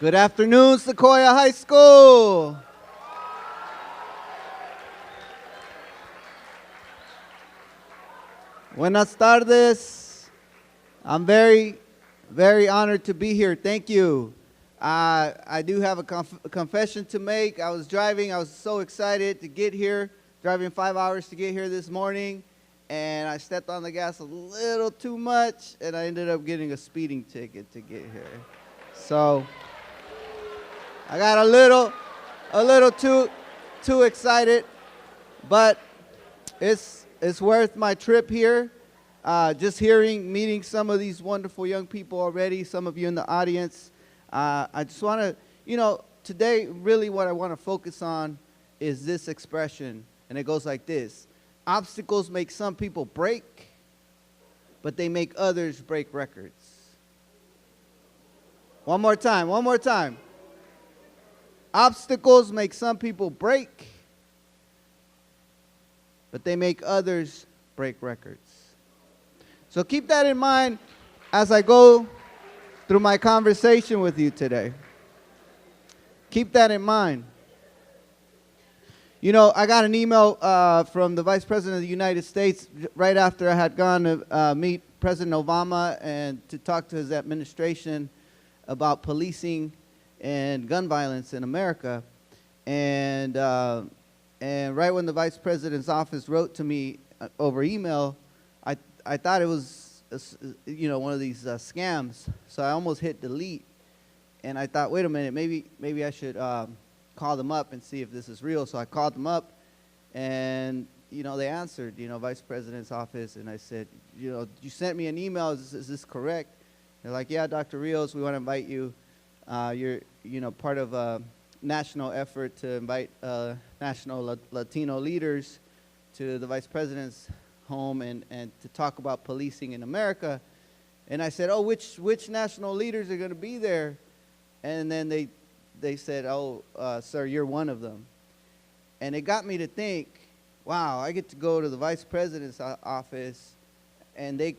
Good afternoon, Sequoia High School. Buenas tardes. I'm very honored to be here. Thank you. I do have a confession to make. I was driving. I was so excited to get here, driving 5 hours to get here this morning, and I stepped on the gas a little too much, and I ended up getting a speeding ticket to get here. So I got a little too excited, but it's worth my trip here. Just meeting some of these wonderful young people already, some of you in the audience. I just want to, today really what I want to focus on is this expression, and it goes like this. Obstacles make some people break, but they make others break records. One more time. Obstacles make some people break, but they make others break records. So keep that in mind as I go through my conversation with you today. Keep that in mind. I got an email from the Vice President of the United States right after I had gone to meet President Obama and to talk to his administration about policing and gun violence in America. And right when the Vice President's office wrote to me over email, I thought it was, one of these scams. So I almost hit delete. And I thought, wait a minute, maybe I should call them up and see if this is real. So I called them up, and they answered, Vice President's office, and I said, you sent me an email. Is this correct? They're like, yeah, Dr. Rios, we want to invite you. You're part of a national effort to invite national Latino leaders to the Vice President's home and to talk about policing in America. And I said, oh, which national leaders are going to be there? And then they said, oh, sir, you're one of them. And it got me to think, wow, I get to go to the Vice President's office, and they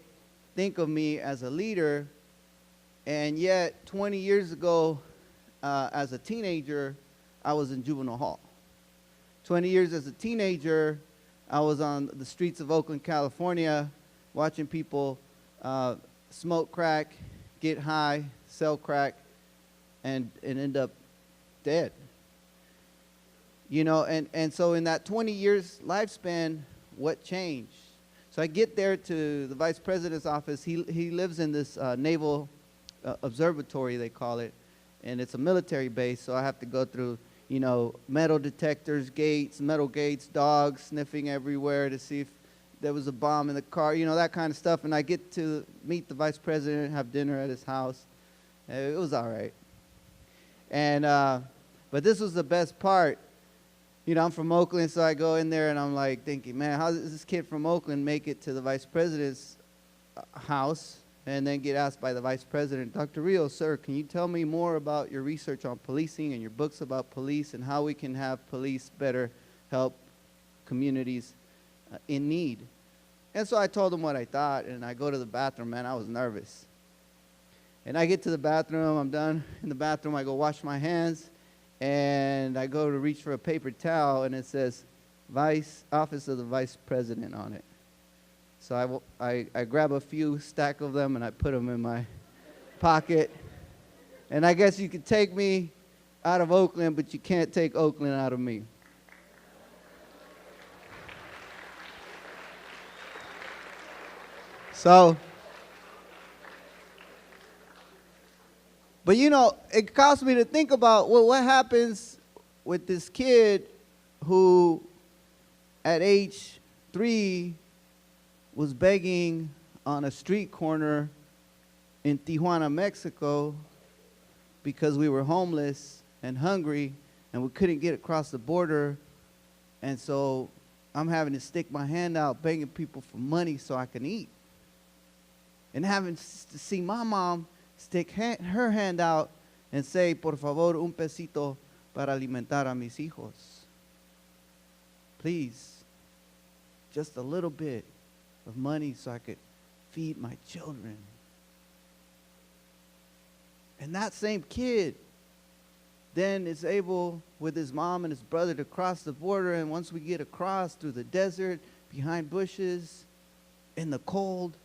think of me as a leader. And yet, 20 years ago, as a teenager, I was in juvenile hall. 20 years as a teenager, I was on the streets of Oakland, California, watching people smoke crack, get high, sell crack, and end up dead. And so in that 20 years lifespan, what changed? So I get there to the Vice President's office. He lives in this naval observatory, they call it, and it's a military base, so I have to go through metal detectors, metal gates, dogs sniffing everywhere to see if there was a bomb in the car, that kind of stuff. And I get to meet the Vice President, have dinner at his house. It was all right. And but this was the best part. I'm from Oakland, so I go in there and I'm like thinking, man, how does this kid from Oakland make it to the Vice President's house and then get asked by the Vice President, Dr. Rios, sir, can you tell me more about your research on policing and your books about police and how we can have police better help communities in need? And so I told him what I thought, and I go to the bathroom, man, I was nervous. And I get to the bathroom, I'm done in the bathroom, I go wash my hands, and I go to reach for a paper towel, and it says, Office of the Vice President on it. So I grab a few stack of them and I put them in my pocket. And I guess you could take me out of Oakland, but you can't take Oakland out of me. So, but it caused me to think about, well, what happens with this kid who at age 3 was begging on a street corner in Tijuana, Mexico, because we were homeless and hungry and we couldn't get across the border. And so I'm having to stick my hand out begging people for money so I can eat. And having to see my mom stick her hand out and say, por favor, un pesito para alimentar a mis hijos. Please, just a little bit of money so I could feed my children. And that same kid then is able, with his mom and his brother, to cross the border. And once we get across through the desert, behind bushes, in the cold,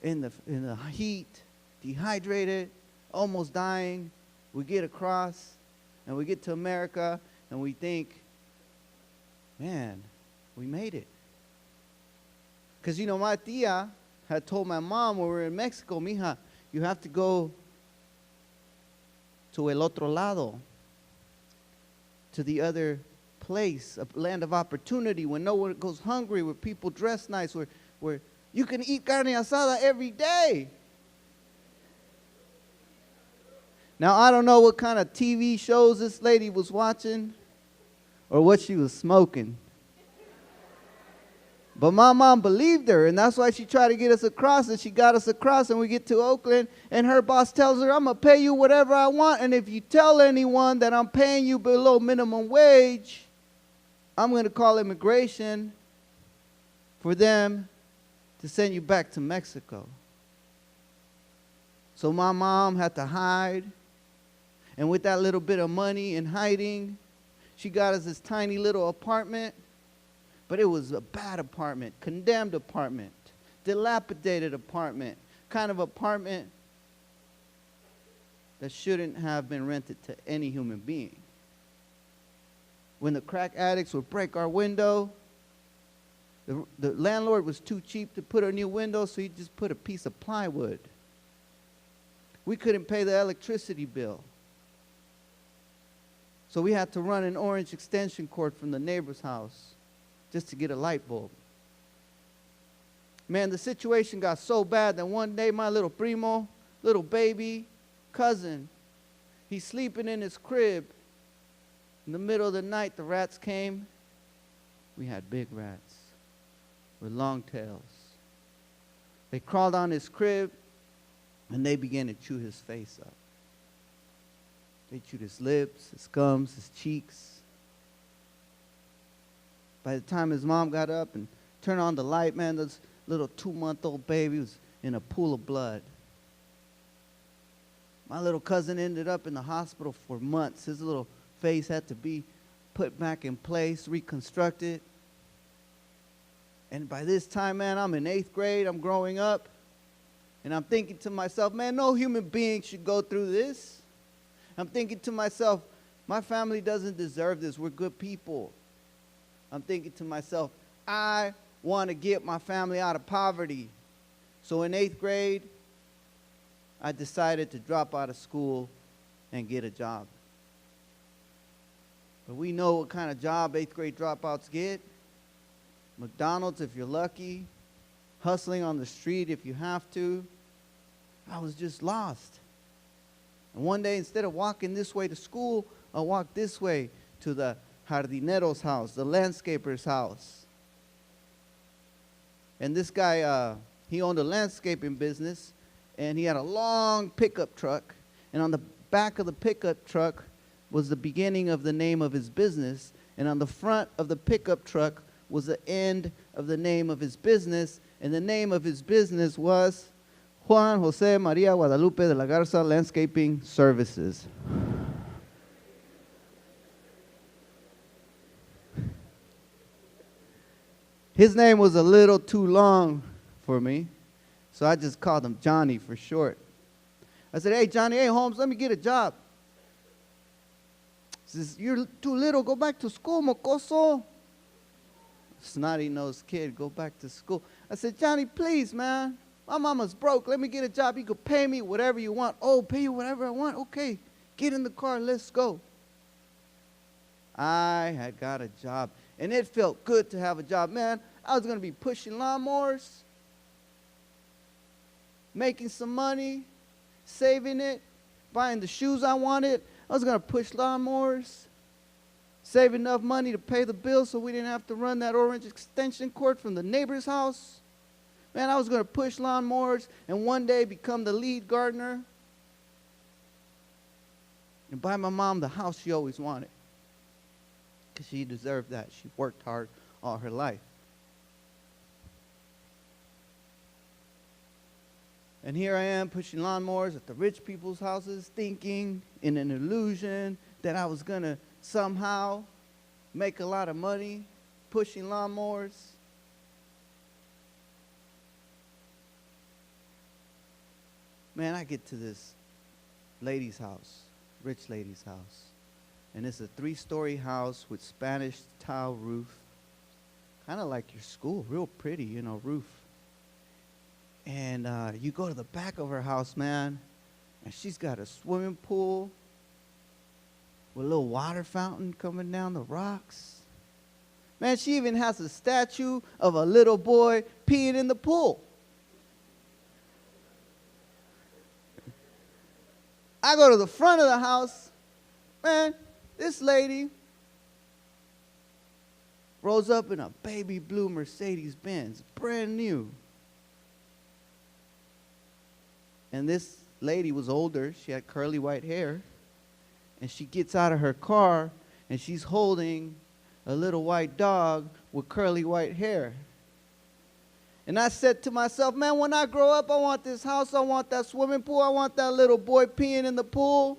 in the heat, dehydrated, almost dying, we get across, and we get to America, and we think, man, we made it. Because, my tia had told my mom when we were in Mexico, mija, you have to go to el otro lado, to the other place, a land of opportunity, where no one goes hungry, where people dress nice, where you can eat carne asada every day. Now, I don't know what kind of TV shows this lady was watching or what she was smoking. But my mom believed her, and that's why she tried to get us across, and she got us across, and we get to Oakland, and her boss tells her, I'm going to pay you whatever I want, and if you tell anyone that I'm paying you below minimum wage, I'm going to call immigration for them to send you back to Mexico. So my mom had to hide, and with that little bit of money in hiding, she got us this tiny little apartment. But it was a bad apartment, condemned apartment, dilapidated apartment, kind of apartment that shouldn't have been rented to any human being. When the crack addicts would break our window, the landlord was too cheap to put a new window, so he just put a piece of plywood. We couldn't pay the electricity bill. So we had to run an orange extension cord from the neighbor's house just to get a light bulb. Man, the situation got so bad that one day my little primo, little baby, cousin, he's sleeping in his crib. In the middle of the night, the rats came. We had big rats with long tails. They crawled on his crib, and they began to chew his face up. They chewed his lips, his gums, his cheeks. By the time his mom got up and turned on the light, man, this little 2-month-old baby was in a pool of blood. My little cousin ended up in the hospital for months. His little face had to be put back in place, reconstructed. And by this time, man, I'm in 8th grade. I'm growing up. And I'm thinking to myself, man, no human being should go through this. I'm thinking to myself, my family doesn't deserve this. We're good people. I'm thinking to myself, I want to get my family out of poverty. So in 8th grade, I decided to drop out of school and get a job. But we know what kind of job 8th grade dropouts get. McDonald's if you're lucky, hustling on the street if you have to. I was just lost. And one day, instead of walking this way to school, I walked this way to the jardinero's house, the landscaper's house. And this guy, he owned a landscaping business, and he had a long pickup truck. And on the back of the pickup truck was the beginning of the name of his business. And on the front of the pickup truck was the end of the name of his business. And the name of his business was Juan Jose Maria Guadalupe de la Garza Landscaping Services. His name was a little too long for me, so I just called him Johnny for short. I said, hey, Johnny, hey, Holmes, let me get a job. He says, you're too little, go back to school, mocoso. Snotty-nosed kid, go back to school. I said, Johnny, please, man, my mama's broke. Let me get a job. You could pay me whatever you want. Oh, pay you whatever I want? Okay, get in the car, let's go. I had got a job. And it felt good to have a job. Man, I was going to be pushing lawnmowers, making some money, saving it, buying the shoes I wanted. I was going to push lawnmowers, save enough money to pay the bills so we didn't have to run that orange extension cord from the neighbor's house. Man, I was going to push lawnmowers and one day become the lead gardener and buy my mom the house she always wanted. Because she deserved that. She worked hard all her life. And here I am pushing lawnmowers at the rich people's houses, thinking in an illusion that I was going to somehow make a lot of money pushing lawnmowers. Man, I get to this lady's house, rich lady's house. And it's a 3-story house with Spanish tile roof. Kind of like your school, real pretty, you know, roof. And you go to the back of her house, man, and she's got a swimming pool with a little water fountain coming down the rocks. Man, she even has a statue of a little boy peeing in the pool. I go to the front of the house, man, this lady rolls up in a baby blue Mercedes-Benz, brand new. And this lady was older. She had curly white hair. And she gets out of her car, and she's holding a little white dog with curly white hair. And I said to myself, man, when I grow up, I want this house, I want that swimming pool, I want that little boy peeing in the pool.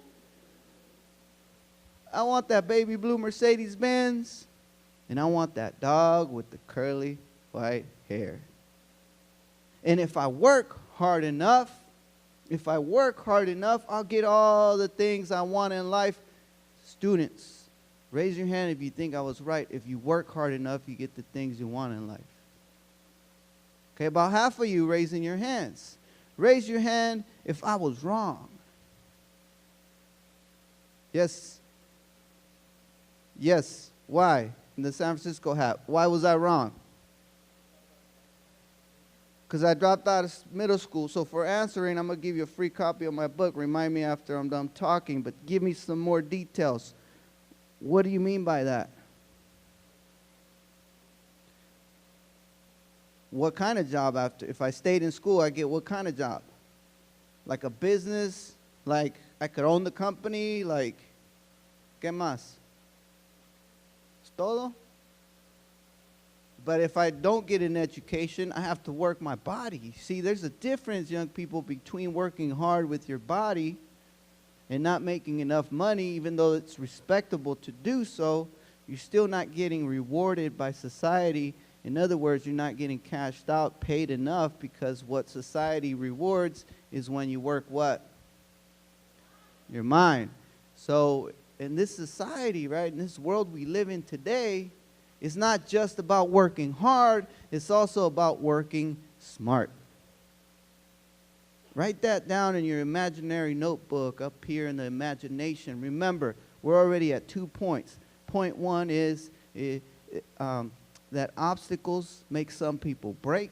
I want that baby blue Mercedes-Benz. And I want that dog with the curly white hair. And if I work hard enough, I'll get all the things I want in life. Students, raise your hand if you think I was right. If you work hard enough, you get the things you want in life. Okay, about half of you raising your hands. Raise your hand if I was wrong. Yes. Yes. Why? In the San Francisco hat. Why was I wrong? Because I dropped out of middle school. So for answering, I'm going to give you a free copy of my book. Remind me after I'm done talking, but give me some more details. What do you mean by that? What kind of job after? If I stayed in school, I get what kind of job? Like a business? Like I could own the company? Like, ¿qué más? ¿Es todo? But if I don't get an education, I have to work my body. See, there's a difference, young people, between working hard with your body and not making enough money, even though it's respectable to do so. You're still not getting rewarded by society. In other words, you're not getting cashed out, paid enough, because what society rewards is when you work what? Your mind. So in this society, right, in this world we live in today, it's not just about working hard, it's also about working smart. Write that down in your imaginary notebook up here in the imagination. Remember, we're already at 2 points. Point 1 is that obstacles make some people break,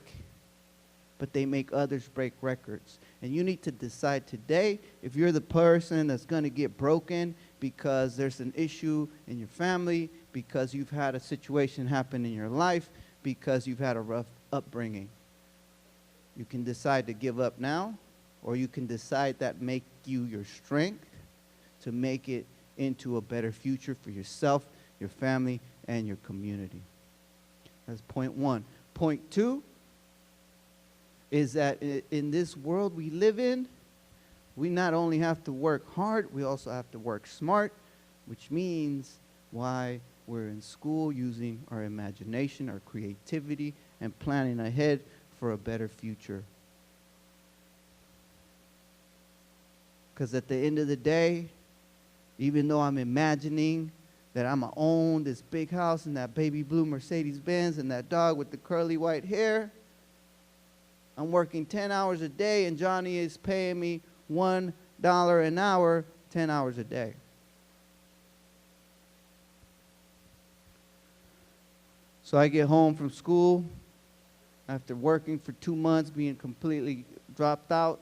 but they make others break records. And you need to decide today if you're the person that's going to get broken because there's an issue in your family, because you've had a situation happen in your life, because you've had a rough upbringing. You can decide to give up now, or you can decide that make you your strength to make it into a better future for yourself, your family, and your community. That's point 1. Point 2 is that in this world we live in, we not only have to work hard, we also have to work smart, which means why we're in school, using our imagination, our creativity, and planning ahead for a better future. Because at the end of the day, even though I'm imagining that I'm going to own this big house and that baby blue Mercedes-Benz and that dog with the curly white hair, I'm working 10 hours a day and Johnny is paying me $1 an hour, 10 hours a day. So I get home from school after working for 2 months, being completely dropped out,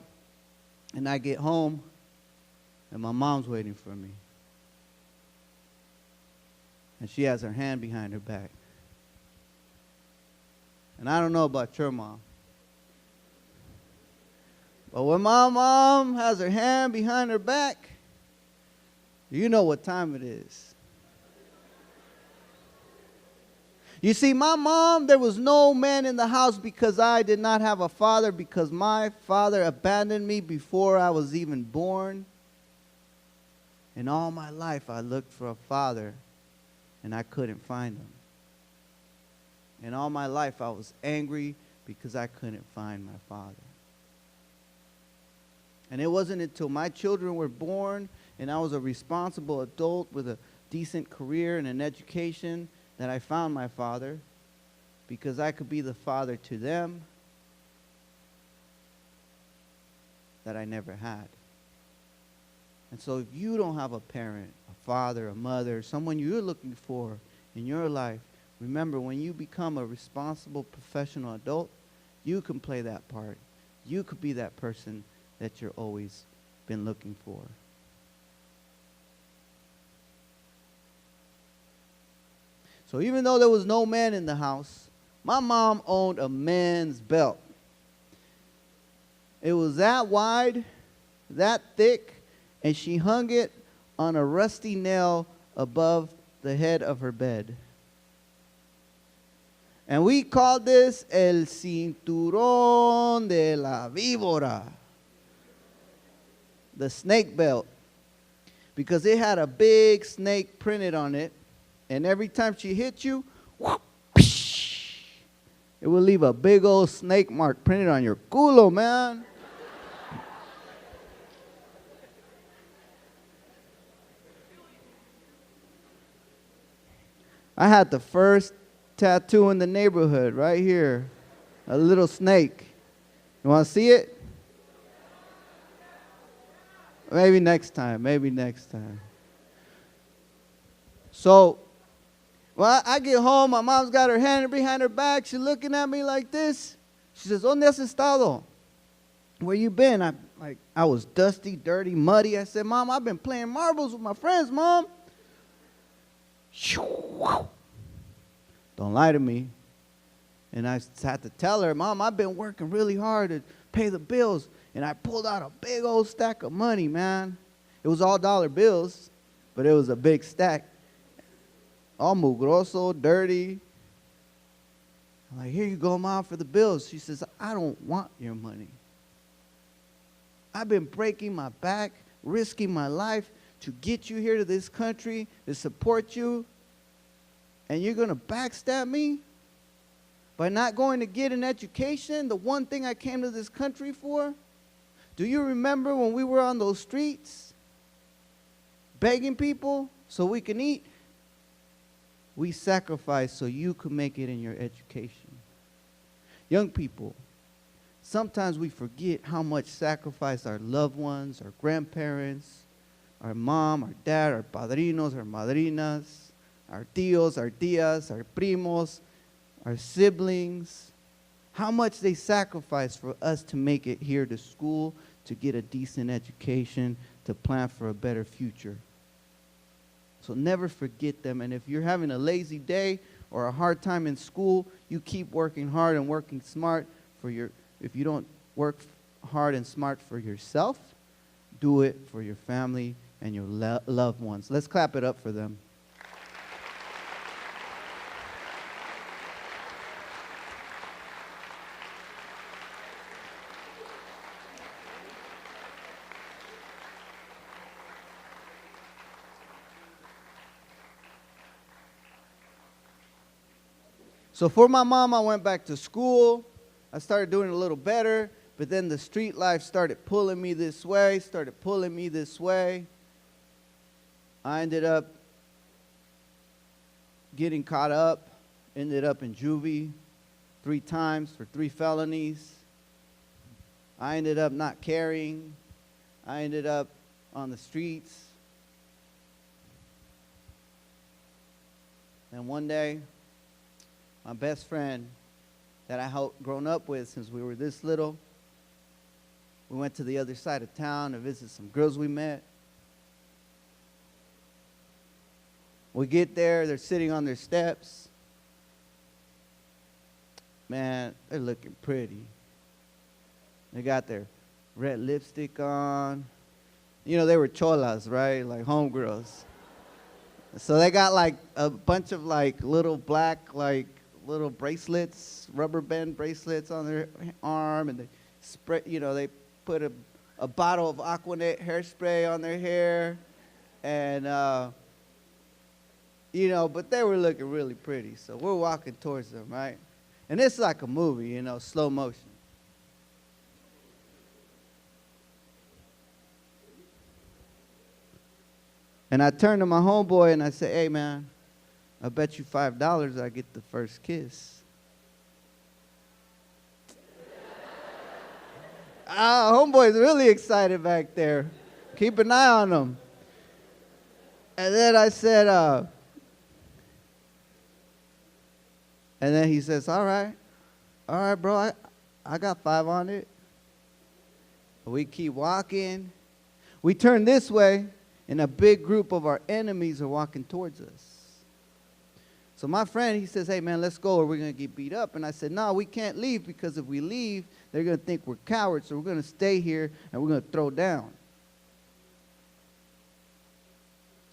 and I get home and my mom's waiting for me. And she has her hand behind her back. And I don't know about your mom, but when my mom has her hand behind her back, you know what time it is. You see, my mom, there was no man in the house because I did not have a father, because my father abandoned me before I was even born. And all my life I looked for a father and I couldn't find him. And all my life I was angry because I couldn't find my father. And it wasn't until my children were born and I was a responsible adult with a decent career and an education that I found my father, because I could be the father to them that I never had. And so if you don't have a parent, a father, a mother, someone you're looking for in your life, remember, when you become a responsible professional adult, you can play that part. You could be that person that you're always been looking for. So even though there was no man in the house, my mom owned a men's belt. It was that wide, that thick, and she hung it on a rusty nail above the head of her bed. And we called this el cinturón de la víbora, the snake belt, because it had a big snake printed on it. And every time she hit you, whoop, it will leave a big old snake mark printed on your culo, man. I had the first tattoo in the neighborhood right here. A little snake. You want to see it? Maybe next time. Maybe next time. So, well, I get home, my mom's got her hand behind her back. She's looking at me like this. She says, ¿Dónde has estado? Where you been? I was dusty, dirty, muddy. I said, Mom, I've been playing marbles with my friends, Mom. Don't lie to me. And I had to tell her, Mom, I've been working really hard to pay the bills. And I pulled out a big old stack of money, man. It was all dollar bills, but it was a big stack. All mugroso, dirty. I'm like, here you go, Mom, for the bills. She says, I don't want your money. I've been breaking my back, risking my life to get you here to this country, to support you, and you're going to backstab me by not going to get an education, the one thing I came to this country for? Do you remember when we were on those streets begging people so we can eat? We sacrificed so you could make it in your education. Young people, sometimes we forget how much sacrifice our loved ones, our grandparents, our mom, our dad, our padrinos, our madrinas, our tios, our tias, our primos, our siblings, how much they sacrificed for us to make it here to school, to get a decent education, to plan for a better future. So never forget them. And if you're having a lazy day or a hard time in school, you keep working hard and working smart for your, if you don't work hard and smart for yourself, do it for your family and your loved ones. Let's clap it up for them. So for my mom, I went back to school. I started doing a little better, but then the street life started pulling me this way, I ended up getting caught up, ended up in juvie 3 times for 3 felonies. I ended up not carrying. I ended up on the streets. And one day, my best friend that I had grown up with since we were this little, we went to the other side of town to visit some girls we met. We get there, they're sitting on their steps. Man, they're looking pretty. They got their red lipstick on. You know, they were cholas, right? Like homegirls. So they got like a bunch of like little black like little bracelets, rubber band bracelets on their arm, and they spray, they put a bottle of Aquanet hairspray on their hair, and but they were looking really pretty. So we're walking towards them, right? And it's like a movie, slow motion. And I turned to my homeboy and I said, hey, man, I bet you $5 I get the first kiss. Homeboy's really excited back there. Keep an eye on him. And then I said, and then he says, all right, bro, I got 5 on it. We keep walking. We turn this way, and a big group of our enemies are walking towards us. So my friend, he says, hey, man, let's go or we're going to get beat up. And I said, no, we can't leave, because if we leave, they're going to think we're cowards, so we're going to stay here and we're going to throw down.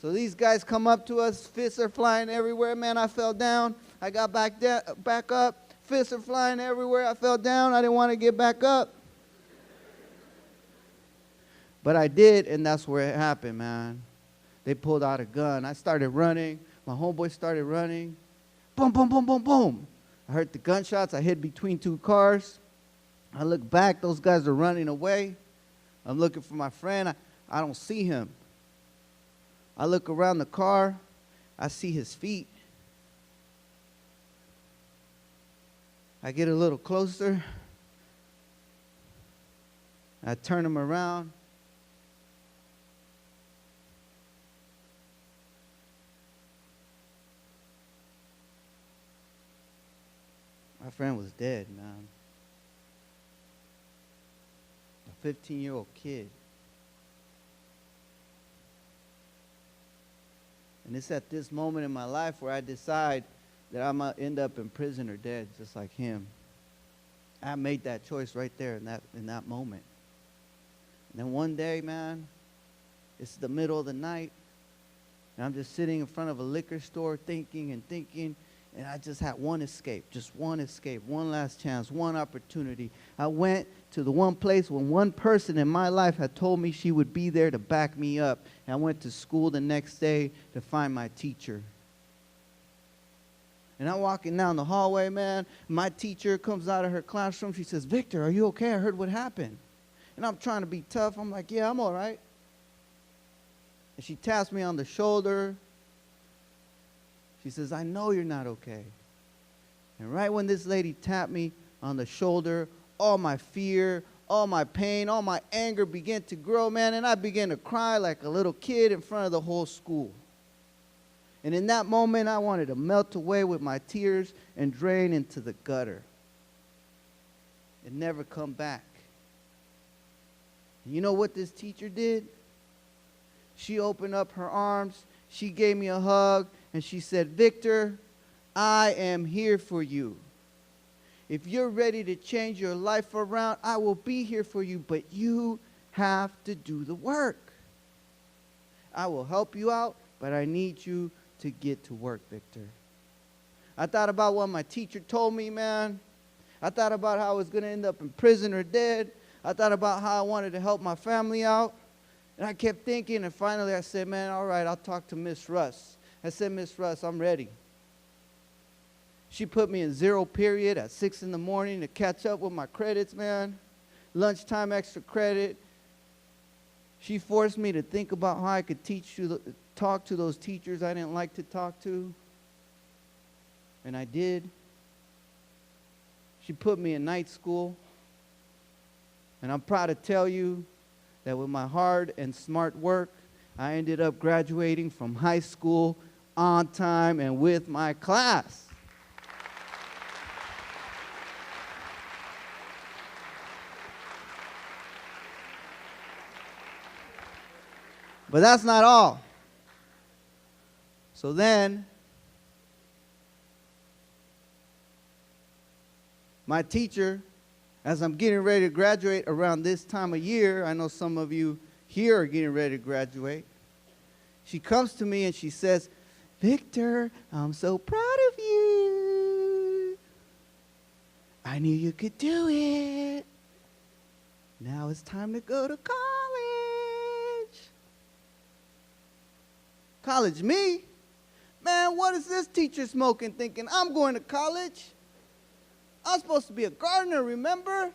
So these guys come up to us, fists are flying everywhere. Man, I fell down. I got back up. Fists are flying everywhere. I fell down. I didn't want to get back up. But I did, and that's where it happened, man. They pulled out a gun. I started running. My homeboy started running. Boom, boom, boom, boom, boom. I heard the gunshots. I hid between 2 cars. I look back. Those guys are running away. I'm looking for my friend. I don't see him. I look around the car. I see his feet. I get a little closer. I turn him around. My friend was dead, man. A 15-year-old kid. And it's at this moment in my life where I decide that I'm going to end up in prison or dead just like him. I made that choice right there in that moment. And then one day, man, it's the middle of the night, and I'm just sitting in front of a liquor store thinking, and I just had one escape, one last chance, one opportunity. I went to the one place when one person in my life had told me she would be there to back me up. And I went to school the next day to find my teacher. And I'm walking down the hallway, man. My teacher comes out of her classroom. She says, Victor, are you okay? I heard what happened. And I'm trying to be tough. I'm like, yeah, I'm all right. And she taps me on the shoulder. She says, I know you're not okay. And right when this lady tapped me on the shoulder, all my fear, all my pain, all my anger began to grow, man, and I began to cry like a little kid in front of the whole school. And in that moment, I wanted to melt away with my tears and drain into the gutter and never come back. And you know what this teacher did? She opened up her arms, she gave me a hug, and she said, Victor, I am here for you. If you're ready to change your life around, I will be here for you, but you have to do the work. I will help you out, but I need you to get to work, Victor. I thought about what my teacher told me, man. I thought about how I was going to end up in prison or dead. I thought about how I wanted to help my family out. And I kept thinking, and finally I said, man, all right, I'll talk to Miss Russ. I said, Miss Russ, I'm ready. She put me in 0 period at 6 in the morning to catch up with my credits, man. Lunchtime extra credit. She forced me to think about how I could talk to those teachers I didn't like to talk to. And I did. She put me in night school. And I'm proud to tell you that with my hard and smart work, I ended up graduating from high school on time and with my class. But that's not all. So then, my teacher, as I'm getting ready to graduate around this time of year, I know some of you here are getting ready to graduate. She comes to me and she says, Victor, I'm so proud of you. I knew you could do it. Now it's time to go to college. College, me? Man, what is this teacher smoking thinking I'm going to college? I'm supposed to be a gardener, remember?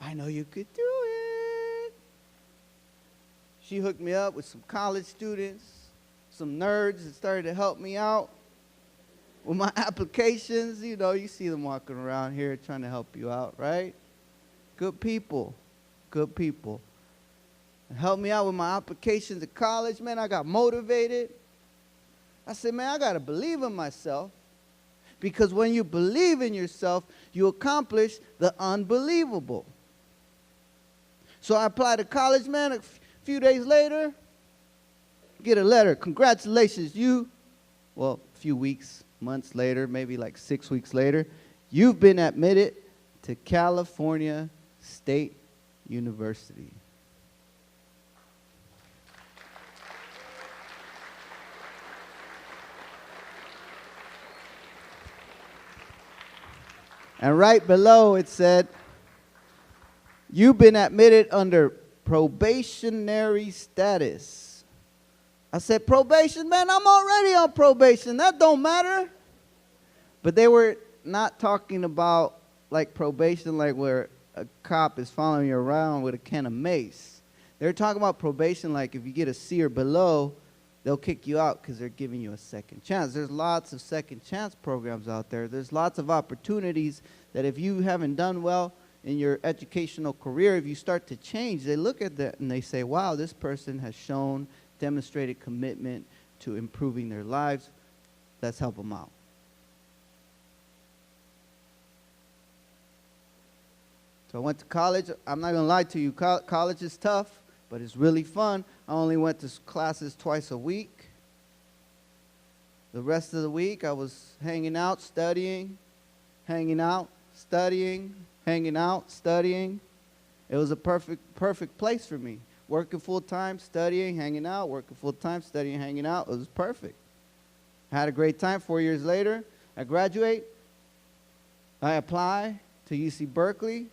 I know you could do it. She hooked me up with some college students, some nerds that started to help me out with my applications. You know, you see them walking around here trying to help you out, right? Good people, good people. Helped me out with my applications to college. Man, I got motivated. I said, man, I got to believe in myself. Because when you believe in yourself, you accomplish the unbelievable. So I applied to college, man. A few days later, get a letter. Congratulations, a few weeks, months later, maybe like 6 weeks later, you've been admitted to California State University. And right below it said, you've been admitted under probationary status. I said, probation? Man, I'm already on probation. That don't matter. But they were not talking about like probation, like where a cop is following you around with a can of mace. They're talking about probation like if you get a C or below, they'll kick you out because they're giving you a second chance. There's lots of second chance programs out there. There's lots of opportunities that if you haven't done well in your educational career, if you start to change, they look at that and they say, wow, this person has shown, demonstrated commitment to improving their lives. Let's help them out. So I went to college. I'm not going to lie to you. College is tough, but it's really fun. I only went to classes twice a week. The rest of the week, I was hanging out, studying, hanging out, studying, hanging out, studying. It was a perfect place for me. Working full-time, studying, hanging out, working full-time, studying, hanging out. It was perfect. I had a great time. 4 years later, I graduate. I apply to UC Berkeley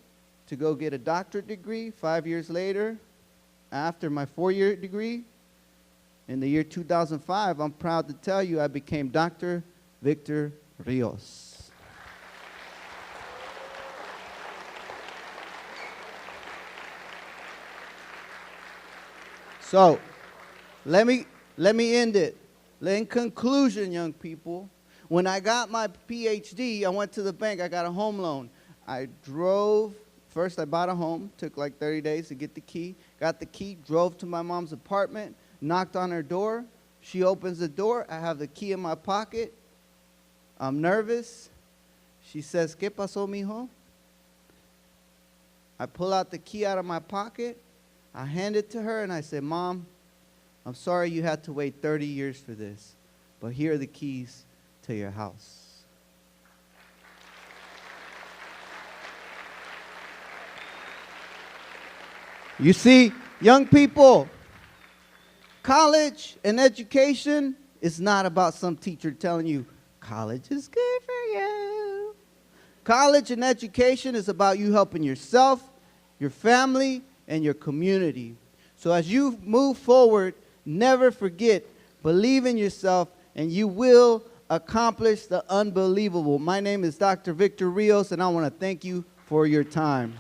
to go get a doctorate degree. 5 years later, after my 4-year degree, in the year 2005, I'm proud to tell you I became Dr. Victor Rios. So, let me end it. In conclusion, young people, when I got my PhD, I went to the bank, I got a home loan. First I bought a home, took like 30 days to get the key. Got the key, drove to my mom's apartment, knocked on her door. She opens the door, I have the key in my pocket. I'm nervous. She says, ¿Qué pasó, mijo? I pull out the key out of my pocket. I hand it to her and I say, Mom, I'm sorry you had to wait 30 years for this, but here are the keys to your house. You see, young people, college and education is not about some teacher telling you, college is good for you. College and education is about you helping yourself, your family, and your community. So as you move forward, never forget, believe in yourself, and you will accomplish the unbelievable. My name is Dr. Victor Rios, and I want to thank you for your time.